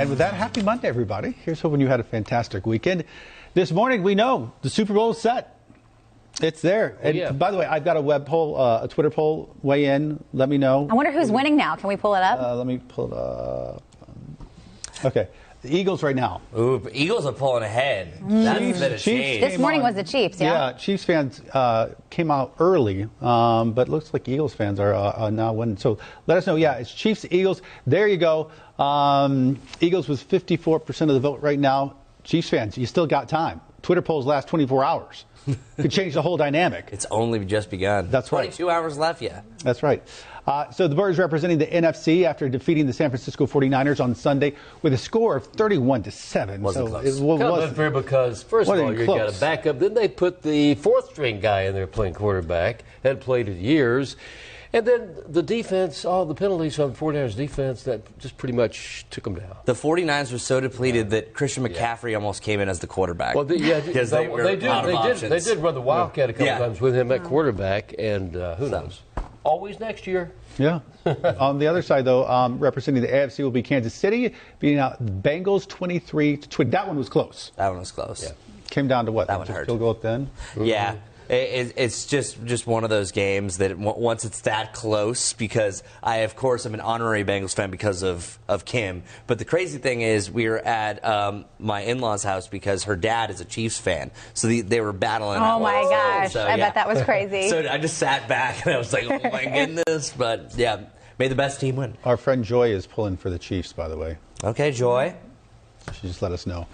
And with that, happy Monday, everybody. Here's hoping you had a fantastic weekend. This morning, we know the Super Bowl is set. It's there. And by the way, I've got a web poll, a Twitter poll. Weigh in. Let me know. I wonder who's winning now. Can we pull it up? Let me pull it up. Okay. The Eagles right now. Ooh, Eagles are pulling ahead. That's a bit of change. This morning was the Chiefs, yeah? Yeah, Chiefs fans came out early, but looks like Eagles fans are now winning. So let us know. Yeah, it's Chiefs, Eagles. There you go. Eagles with 54% of the vote right now. Chiefs fans, you still got time. Twitter polls last 24 hours. Could change the whole dynamic. It's only just begun. That's right. 22 hours left, yeah. That's right. So the Birds representing the NFC after defeating the San Francisco 49ers on Sunday with a score of 31-7. Wasn't close. It wasn't unfair because, first of all, you got a backup. Then they put the fourth-string guy in there playing quarterback, hadn't played in years. And then the defense, all the penalties on the 49ers defense, that just pretty much took them down. The 49ers were so depleted that Christian McCaffrey almost came in as the quarterback. Well, they did run the Wildcat a couple times with him at quarterback, and who knows? Always next year. Yeah. On the other side, though, representing the AFC will be Kansas City, beating out the Bengals 23-20. That one was close. That one was close. Yeah. Came down to what? That one hurt. Field goal at the end? Yeah. It's just one of those games that once it's that close, because I, of course, am an honorary Bengals fan because of Kim. But the crazy thing is we were at my in-laws' house because her dad is a Chiefs fan. So they were battling. Oh, my gosh. So, I bet that was crazy. So I just sat back and I was like, oh, my goodness. But, yeah, may the best team win. Our friend Joy is pulling for the Chiefs, by the way. Okay, Joy. She just let us know.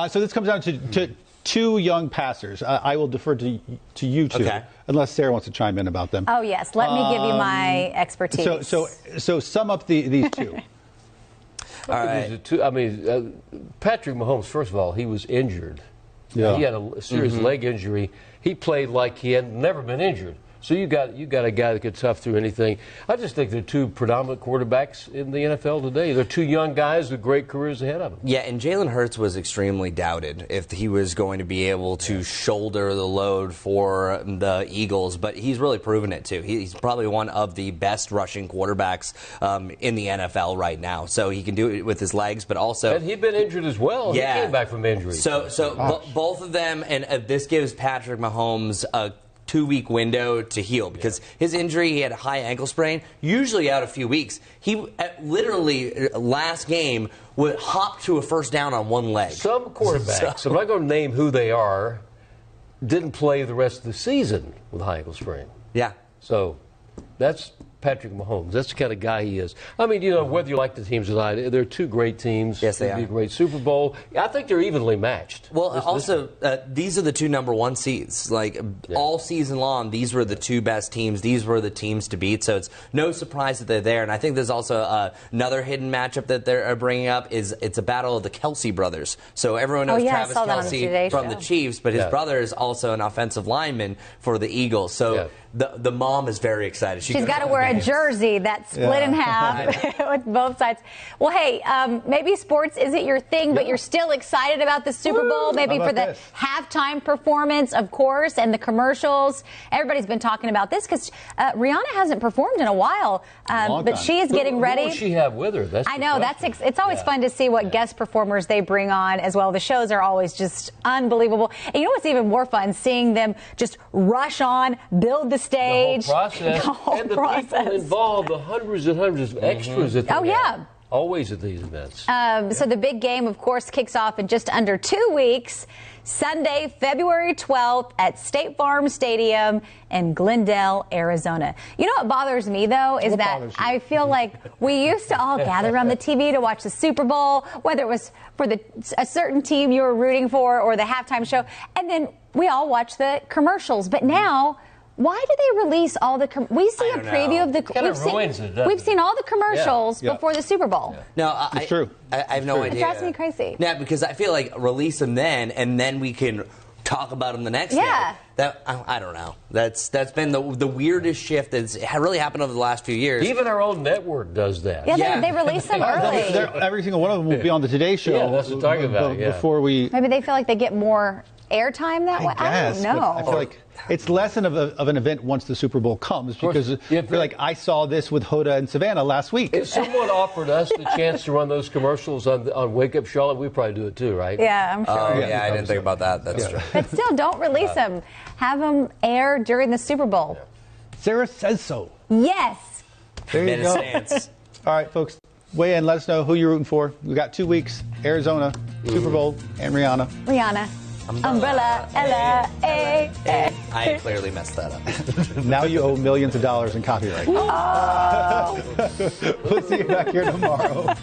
So this comes down to two young passers. I will defer to you two, unless Sarah wants to chime in about them. Oh, yes. Let me give you my expertise. So sum up these two. All right. Patrick Mahomes, first of all, he was injured. Yeah. He had a serious leg injury. He played like he had never been injured. So you got a guy that could tough through anything. I just think they're two predominant quarterbacks in the NFL today. They're two young guys with great careers ahead of them. Yeah, and Jalen Hurts was extremely doubted if he was going to be able to shoulder the load for the Eagles, but he's really proven it too. He's probably one of the best rushing quarterbacks in the NFL right now. So he can do it with his legs, but also... And he'd been injured as well. Yeah. He came back from injury. So both of them, and this gives Patrick Mahomes a 2-week window to heal, because his injury, he had a high ankle sprain, usually out a few weeks. He literally last game would hop to a first down on one leg. Some quarterbacks, I'm not going to name who they are, didn't play the rest of the season with high ankle sprain. Yeah. So that's Patrick Mahomes. That's the kind of guy he is. I mean, whether you like the teams or not, they're two great teams. Yes, they are. It'd be a great Super Bowl. I think they're evenly matched. Well, these are the two #1 seeds. All season long, these were the two best teams. These were the teams to beat. So it's no surprise that they're there. And I think there's also another hidden matchup that they're bringing up. It's a battle of the Kelsey brothers. So everyone knows Travis Kelsey from the Chiefs, but his brother is also an offensive lineman for the Eagles. So the mom is very excited. She's got to wear a jersey that's split in half with both sides. Well, hey, maybe sports isn't your thing, but you're still excited about the Super Bowl, maybe for the halftime performance, of course, and the commercials. Everybody's been talking about this because Rihanna hasn't performed in a while, but she is getting ready. Who will she have with her? I know. It's always fun to see what guest performers they bring on as well. The shows are always just unbelievable. And you know what's even more fun? Seeing them just rush on, build the stage. The whole process. And the people involved, the hundreds and hundreds of extras that they have. Always at these events. So the big game, of course, kicks off in just under 2 weeks. Sunday, February 12th at State Farm Stadium in Glendale, Arizona. You know what bothers me, though, is that I feel like we used to all gather around the TV to watch the Super Bowl, whether it was for a certain team you were rooting for or the halftime show, and then we all watch the commercials. But now... why do they release all the... we see a preview of the... We've seen all the commercials before the Super Bowl. No, it's true. I have no idea. It drives me crazy. Yeah, because I feel like release them then, and then we can talk about them the next day. I don't know. That's been the weirdest shift that's really happened over the last few years. Even our own network does that. Yeah, they release them early. Every single one of them will be on the Today Show. Yeah, that's what I'm talking about. Before we... Maybe they feel like they get more airtime that way? I don't know. I feel like it's less of an event once the Super Bowl comes, because you're like, I saw this with Hoda and Savannah last week. If someone offered us the chance to run those commercials on Wake Up Charlotte, we'd probably do it too, right? Yeah, I'm sure. Oh, yeah, I didn't think about that. That's true. But still, don't release them. Have them air during the Super Bowl. Sarah says so. Yes. There you go. Stance. All right, folks, weigh in. Let us know who you're rooting for. We got 2 weeks: Arizona, Super Bowl, and Rihanna. Rihanna. Umbrella, Ella, I clearly messed that up. Now you owe millions of dollars in copyright. Oh. We'll see you back here tomorrow.